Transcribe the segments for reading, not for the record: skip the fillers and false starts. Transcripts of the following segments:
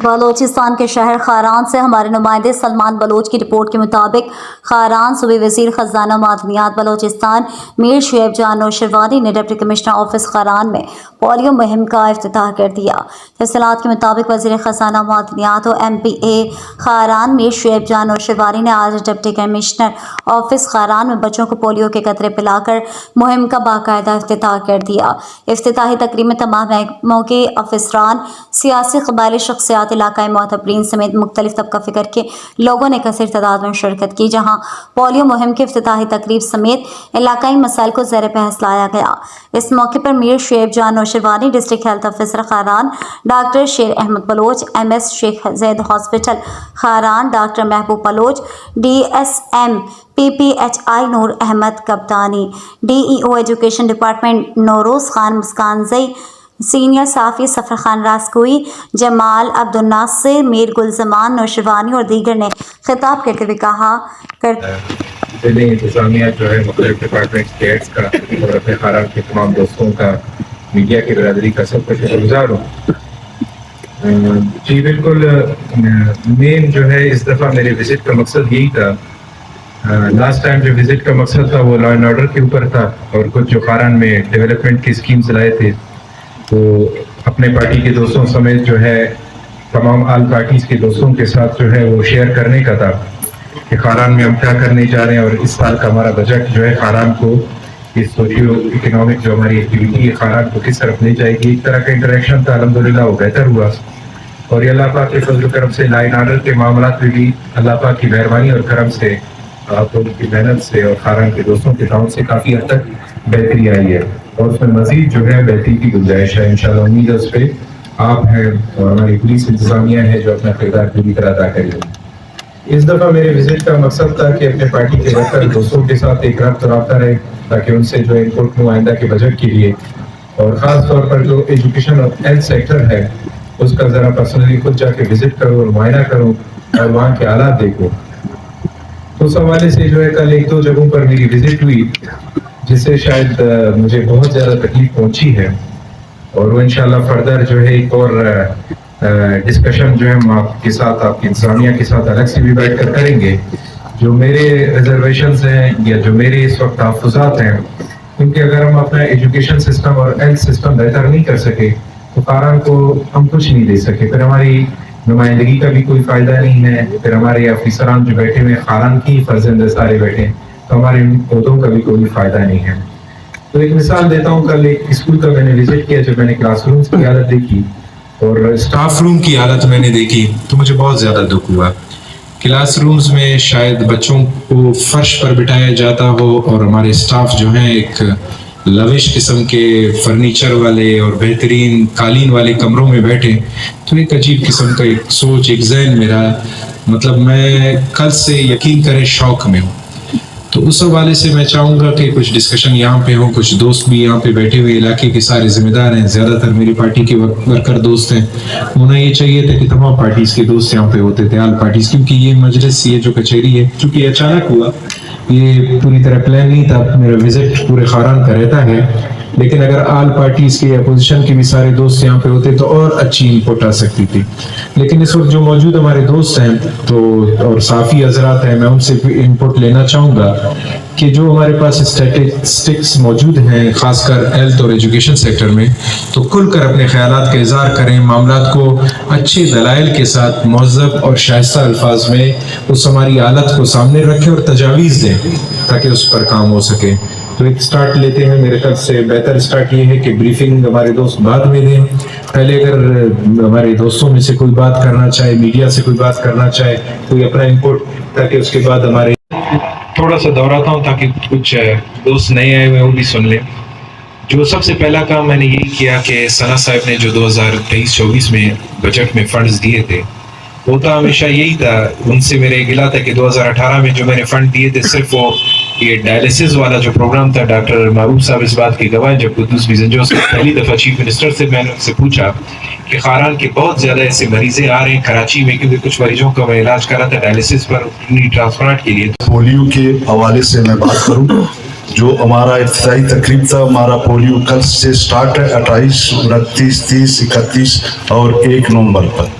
بلوچستان کے شہر خاران سے ہمارے نمائندے سلمان بلوچ کی رپورٹ کے مطابق خاران صوبائی وزیر خزانہ معدنیات بلوچستان میر شعیب جان نوشروانی نے ڈپٹی کمشنر آفس خاران میں پولیو مہم کا افتتاح کر دیا۔ تفصیلات کے مطابق وزیر خزانہ معدنیات و ایم پی اے خاران میر شعیب جان نوشروانی نے آج ڈپٹی کمشنر آفس خاران میں بچوں کو پولیو کے قطرے پلا کر مہم کا باقاعدہ افتتاح کر دیا۔ افتتاحی تقریب میں تمام محکموں کے افسران، سیاسی قبائلی شخصیات، علاقائی معتبرین سمیت مختلف طبقہ فکر کے لوگوں نے کثیر تعداد میں شرکت کی، جہاں پولیو مہم کی افتتاحی تقریب سمیت علاقائی مسائل کو زیر بحث لایا گیا۔ اس موقع پر Mir Shoaib Jan Nausherwani, district health officer Kharan doctor Sher Ahmed Baloch, M S Sheikh Zaid hospital Kharan doctor Mehboob Baloch, D S M P P H I Noor Ahmed Kabtani, D E O education department Nauroz Khan Muskanzai, senior صحافی سفر خان راسکوئی، جمال عبدالناصر، میر گلزمان نوشروانی اور دیگر نے خطاب کرتے ہوئے کہا بلڈنگ انتظامیہ جو ہے مختلف ڈپارٹمنٹ کے ہیڈز کا اور اپنے خاران کے تمام دوستوں کا، میڈیا کی برادری کا سب کا شکر گزار ہوں۔ جی بالکل، مین جو ہے اس دفعہ میرے وزٹ کا مقصد یہی تھا۔ لاسٹ ٹائم جو وزٹ کا مقصد تھا وہ لا اینڈ آرڈر کے اوپر تھا، اور کچھ جو خاران میں ڈیولپمنٹ کی اسکیمز لائے تھے تو اپنے پارٹی کے دوستوں سمیت جو ہے تمام آل پارٹیز کے دوستوں کے ساتھ جو ہے وہ شیئر کرنے کا تھا کہ خاران میں ہم کیا کرنے جا رہے ہیں، اور اس سال کا ہمارا بجٹ جو ہے خاران کو اس سوشیو اکنامک جو ہماری ایکٹیویٹی ہے خاران کو کس طرف لے جائے گی۔ ایک طرح کا انٹریکشن تھا، الحمدللہ وہ بہتر ہوا، اور یہ اللہ پاک کے فضل و کرم سے لا اینڈ آرڈر کے معاملات میں بھی اللہ پاک کی مہربانی اور کرم سے، آپ لوگوں کی محنت سے اور خاران کے دوستوں کے تعاون سے کافی حد تک بہتری آئی ہے، اور اس میں مزید جو ہے بہتری کی گنجائش ہے۔ انشاءاللہ امید ہے اس پہ آپ ہیں اور ہماری پولیس انتظامیہ ہے جو اپنا کردار پوری طرح ادا کرے گی۔ اس دفعہ میرے وزٹ کا مقصد تھا کہ اپنے پارٹی کے ورکر دوستوں کے ساتھ ایک رابطہ رابطہ رہے، تاکہ ان سے جو ہے انپٹ لوں آئندہ کے بجٹ کے لیے، اور خاص طور پر جو ایجوکیشن اور ہیلتھ سیکٹر ہے اس کا ذرا پرسنلی خود جا کے وزٹ کروں اور معائنہ کروں اور وہاں کے حالات دیکھوں۔ تو اس حوالے سے جو ہے کل ایک دو جگہوں پر میری وزٹ ہوئی جس سے شاید مجھے بہت زیادہ تکلیف پہنچی ہے، اور وہ انشاءاللہ فردر جو ہے ایک اور ڈسکشن جو ہے ہم آپ کے ساتھ، آپ کی انتظامیہ کے ساتھ الگ سے بھی بیٹھ کر کریں گے۔ جو میرے ریزرویشنز ہیں یا جو میرے اس وقت تحفظات ہیں، کیونکہ اگر ہم اپنا ایجوکیشن سسٹم اور ہیلتھ سسٹم بہتر نہیں کر سکے تو خاران کو ہم کچھ نہیں دے سکے، پھر ہماری نمائندگی کا بھی کوئی فائدہ نہیں ہے، پھر ہمارے افسران جو بیٹھے ہوئے خاران کی فرزند سارے بیٹھے ہیں تو ہمارے عہدوں کا بھی کوئی فائدہ نہیں ہے۔ تو ایک مثال دیتا ہوں، کل ایک اسکول کا میں نے وزٹ کیا، جب میں نے کلاس رومز کی حالت دیکھی اور اسٹاف روم کی حالت میں نے دیکھی تو مجھے بہت زیادہ دکھ ہوا۔ کلاس رومز میں شاید بچوں کو فرش پر بٹھایا جاتا ہو اور ہمارے اسٹاف جو ہیں ایک لوش قسم کے فرنیچر والے اور بہترین قالین والے کمروں میں بیٹھے، تو ایک عجیب قسم کا ایک سوچ، ایک ذہن میرا، مطلب میں کل سے یقین کریں شوق میں ہوں۔ تو اس حوالے سے میں چاہوں گا کہ کچھ ڈسکشن یہاں پہ ہوں، کچھ دوست بھی یہاں پہ بیٹھے ہوئے علاقے کے سارے ذمہ دار ہیں، زیادہ تر میری پارٹی کے ورکر دوست ہیں، ہونا یہ چاہیے تھا کہ تمام پارٹیز کے دوست یہاں پہ ہوتے تھے، آل پارٹیز، کیونکہ یہ مجلس، یہ جو کچہری ہے، چونکہ اچانک ہوا، یہ پوری طرح پلان نہیں تھا، میرا وزٹ پورے خاران کا رہتا ہے، لیکن اگر آل پارٹیز کے اپوزیشن کے بھی سارے دوست یہاں پہ ہوتے تو اور اچھی انپٹ آ سکتی تھی، لیکن اس وقت جو موجود ہمارے دوست ہیں تو اور صحافی حضرات ہیں، میں ان سے بھی انپٹ لینا چاہوں گا کہ جو ہمارے پاس اسٹیٹسٹکس موجود ہیں خاص کر ہیلتھ اور ایجوکیشن سیکٹر میں، تو کھل کر اپنے خیالات کا اظہار کریں، معاملات کو اچھے دلائل کے ساتھ مہذب اور شائستہ الفاظ میں اس ہماری حالت کو سامنے رکھیں اور تجاویز دیں تاکہ اس پر کام ہو سکے۔ تو ایک سٹارٹ لیتے ہیں، میرے خیال سے بہتر سٹارٹ یہ ہے کہ بریفنگ ہمارے دوست بعد میں دیں، پہلے اگر ہمارے دوستوں میں سے کوئی بات کرنا چاہے، میڈیا سے کوئی بات کرنا چاہے، کوئی اپنا انپٹ، تاکہ اس کے بعد ہمارے تھوڑا سا دہراتا ہوں تاکہ کچھ دوست نئے آئے ہوئے وہ بھی سن لیں۔ جو سب سے پہلا کام میں نے یہی کیا کہ ثنا صاحب نے جو 2023-24 میں بجٹ میں فنڈز دیے تھے، ہوتا ہمیشہ یہی تھا، ان سے میرے گلا تھا کہ 2018 میں جو میں نے فنڈ دیے تھے صرف وہ یہ ڈائلسس والا جو پروگرام تھا، ڈاکٹر محبوب صاحب اس بات کے گواہ، جب قدوس بیزنجوز سے پہلی دفعہ چیف منسٹر سے میں نے ان سے پوچھا کہ خاران کے بہت زیادہ ایسے مریضیں آ رہے ہیں کراچی میں، کیونکہ کچھ مریضوں کا میں علاج کر رہا تھا ڈائلسس پر ٹرانسپلانٹ کے لیے۔ پولیو کے حوالے سے میں بات کروں، جو ہمارا افتتاحی تقریب تھا، ہمارا پولیو کل سے سٹارٹ ہے 28، 29، 30، 31 اور 1 نومبر پر۔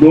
2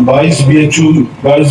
22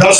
10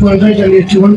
281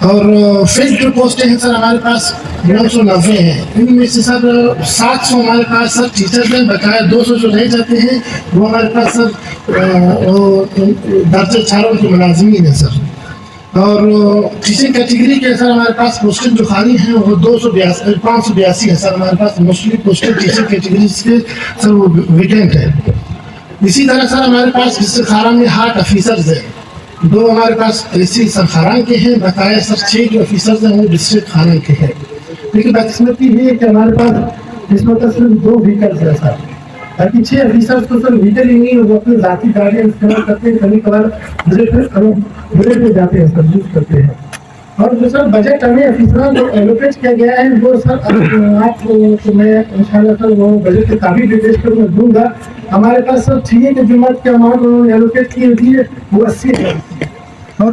اور فیلڈ جو پوسٹیں ہیں سر ہمارے پاس 990 ہیں. ان میں سے سر 700 ہمارے پاس سر ٹیچرز ہیں, بقایا 200 جو رہ جاتے ہیں وہ ہمارے پاس سر درجہ چاروں کے ملازمین ہیں سر. اور ٹیچنگ کیٹیگری کے سر ہمارے پاس پوسٹیں جو خالی ہیں وہ 582 ہیں سر ہمارے پاس. موسٹلی پوسٹیں ٹیچنگ کیٹیگریز کے سر وہ ویکینٹ ہے. اسی طرح سر ہمارے پاس ڈسٹرکٹ کھاران میں 8 آفیسرز ہیں. 2 ہمارے پاس تحصیل سر کھاران کے ہیں, بقایا سر 6 جو آفیسرز ہیں وہ ڈسٹرکٹ کھاران کے ہیں. لیکن بدقسمتی یہ ہے کہ ہمارے پاس اس وقت صرف 2 وہیکلز ہیں سر. باقی 6 آفیسرز کو سر وہیکل ہی نہیں, وہ اپنی ذاتی گاڑیاں استعمال کرتے ہیں, کبھی کبھار بجٹ پہ جاتے ہیں سر, یوز کرتے ہیں. اور جو سر بجٹ ہمیں آفیسران کو ایلوکیٹ کیا گیا ہے وہ سر آپ کو میں انشاءاللہ سر وہ بجٹ کے کافی ڈیٹیلس پر میں دوں گا. ہمارے پاس سر 6 کے جماعت کے اماؤنٹ انہوں نے ایلوکیٹ کی ہوتی ہے وہ 80,000 اور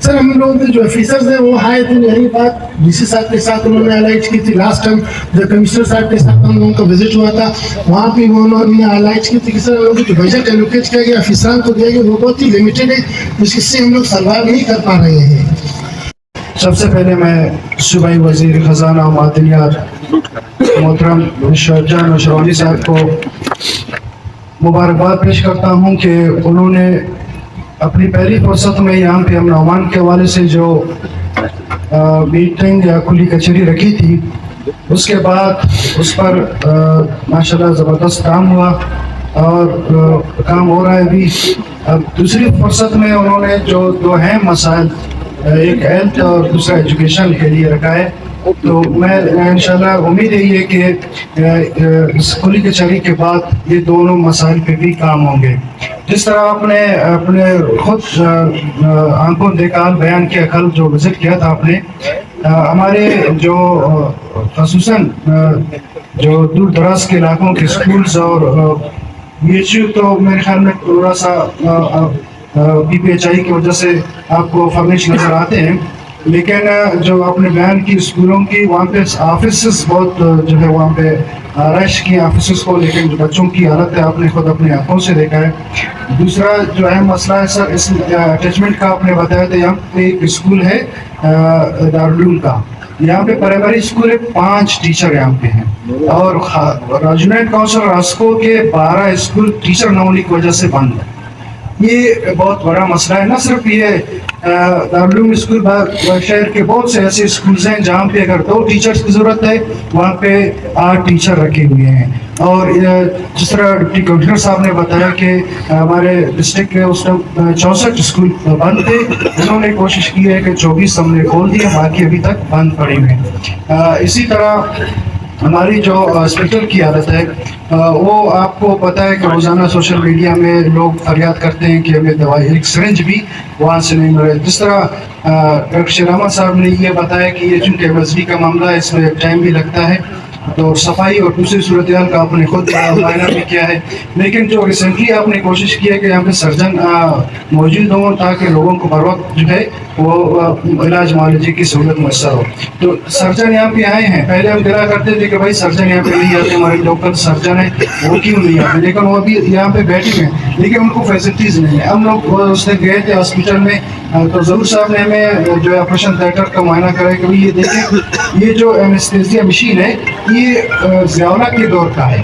سر ہم لوگوں کے جو آفیسرز ہیں وہ آئے تھے, یہی بات ڈی سی صاحب کے ساتھ انہوں نے ہائلائٹ کی تھی. لاسٹ ٹائم جب کمشنر صاحب کے ساتھ ہم لوگوں کا وزٹ ہوا تھا وہاں پہ وہ انہوں نے ہائلائٹ کی تھی کہ سر ہم لوگوں جو بجٹ ایلوکیٹ کیا گیا آفیسران کو دیا گیا وہ بہت ہی لمیٹیڈ ہے, جس سے ہم لوگ سروائیو نہیں کر پا رہے ہیں. سب سے پہلے میں صوبائی وزیر خزانہ و معدنیات محترم شعیب جان نوشروانی صاحب کو مبارکباد پیش کرتا ہوں کہ انہوں نے اپنی پہلی فرصت میں یہاں پہ امن و امان کے حوالے سے جو میٹنگ یا کھلی کچہری رکھی تھی, اس کے بعد اس پر ماشاءاللہ زبردست کام ہوا اور کام ہو رہا ہے ابھی. اب دوسری فرصت میں انہوں نے جو 2 اہم مسائل, ایک ہیلتھ اور دوسرا ایجوکیشن کے لیے رکھا ہے, تو میں انشاءاللہ امید ہے کہ اس کھلی کچہری کے بعد یہ دونوں مسائل پہ بھی کام ہوں گے. جس طرح آپ نے اپنے خود آنکھوں دیکھا بیان کیا, کل جو وزٹ کیا تھا آپ نے, ہمارے جو خصوصاً جو دور دراز کے علاقوں کے اسکولز اور بی ایچ یو تو میرے خیال میں تھوڑا سا پی پی ایچ آئی کی وجہ سے آپ کو فرنش نظر آتے ہیں, لیکن جو آپ نے بیان کی اسکولوں کی وہاں پہ آفیسز بہت جو ہے وہاں پہ رش کی آفیسز کو, لیکن جو بچوں کی حالت ہے آپ نے خود اپنی آنکھوں سے دیکھا ہے. دوسرا جو اہم مسئلہ ہے سر اس اٹیچمنٹ کا, آپ نے بتایا تھا یہاں پہ ایک اسکول ہے دارالعلوم کا, یہاں پہ پرائمری اسکول ہے 5 ٹیچر یہاں پہ ہیں, اور ریجنل کونسل راسکو کے 12 اسکول ٹیچر نہ ہونے کی وجہ سے بند ہے. یہ بہت بڑا مسئلہ ہے. نہ صرف یہ دارالعلوم اسکول, شہر کے بہت سے ایسے اسکولز ہیں جہاں پہ اگر 2 ٹیچرز کی ضرورت ہے وہاں پہ 8 ٹیچر رکھے ہوئے ہیں. اور جس طرح ڈپٹی کمشنر صاحب نے بتایا کہ ہمارے ڈسٹرکٹ کے اس ٹائم 64 اسکول بند تھے, انہوں نے کوشش کی ہے کہ 24 ہم نے کھول دیے, باقی ابھی تک بند پڑے ہوئے ہیں. اسی طرح ہماری جو ہاسپٹل کی حالت ہے وہ آپ کو پتہ ہے کہ روزانہ سوشل میڈیا میں لوگ فریاد کرتے ہیں کہ ہمیں دوائی, ایک سرنج بھی وہاں سے نہیں مل رہی. جس طرح ڈاکٹر شیر احمد صاحب نے یہ بتایا کہ یہ چونکہ MSD کا معاملہ ہے, اس میں ٹائم بھی لگتا ہے, تو صفائی اور دوسری صورتحال کا آپ نے خود معائنہ بھی کیا ہے. لیکن جو ریسنٹلی آپ نے کوشش کی ہے کہ یہاں پہ سرجن موجود ہوں تاکہ لوگوں کو بر وقت جو ہے وہ علاج معالجے کی سہولت میسر ہو, تو سرجن یہاں پہ آئے ہیں. پہلے ہم کہا کرتے تھے کہ بھائی سرجن یہاں پہ نہیں آتے, ہمارے لوکل سرجن ہیں وہ کیوں نہیں آتے, لیکن وہ ابھی یہاں پہ بیٹھے ہیں لیکن ان کو فیسلٹیز نہیں ہیں. ہم لوگ اس نے گئے تھے ہاسپٹل میں, تو ضرور صاحب نے ہمیں جو ہے آپریشن تھیٹر کا معائنہ کرا کہ یہ دیکھیں یہ جو اینستھیزیا مشین ہے یہ ضیاءاللہ کے دور کا ہے,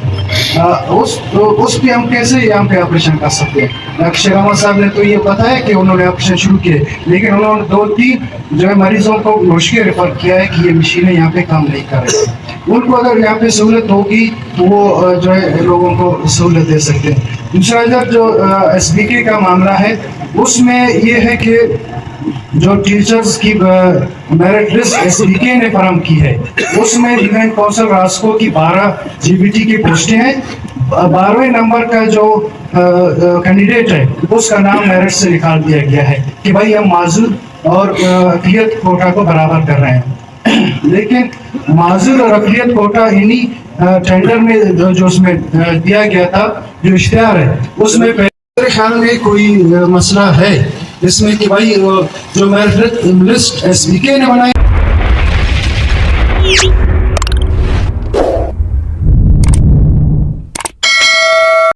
اس پہ ہم کیسے یہاں پہ آپریشن کر سکتے ہیں. ڈاکٹر شیر احمد صاحب نے تو یہ بتایا کہ انہوں نے آپریشن شروع کیے, لیکن انہوں نے 2-3 جو ہے مریضوں کو نوشکے ریفر کیا ہے کہ یہ مشینیں یہاں پہ کام نہیں کر رہی. ان کو اگر یہاں پہ سہولت ہوگی تو وہ جو ہے لوگوں کو سہولت دے سکتے ہیں. دوسرا ادھر جو SBK کا معاملہ ہے اس میں یہ ہے کہ جو ٹیچرز کی میرٹ لسٹ SBK نے فراہم کی ہے اس میں ریجنل کونسل راسکو کی 12 GBT کی پوسٹیں ہیں. 12ویں نمبر کا جو کینڈیڈیٹ ہے اس کا نام میرٹ سے نکال دیا گیا ہے کہ بھائی ہم معذور اور اقلیت کوٹا کو برابر کر رہے ہیں, لیکن معذور اور اقلیت کوٹا انہی ٹینڈر میں جو اس میں دیا گیا تھا جو اشتہار ہے اس میں میرے خیال میں کوئی مسئلہ ہے اس میں کہ بھائی جو میرٹ لسٹ SBK نے بنائی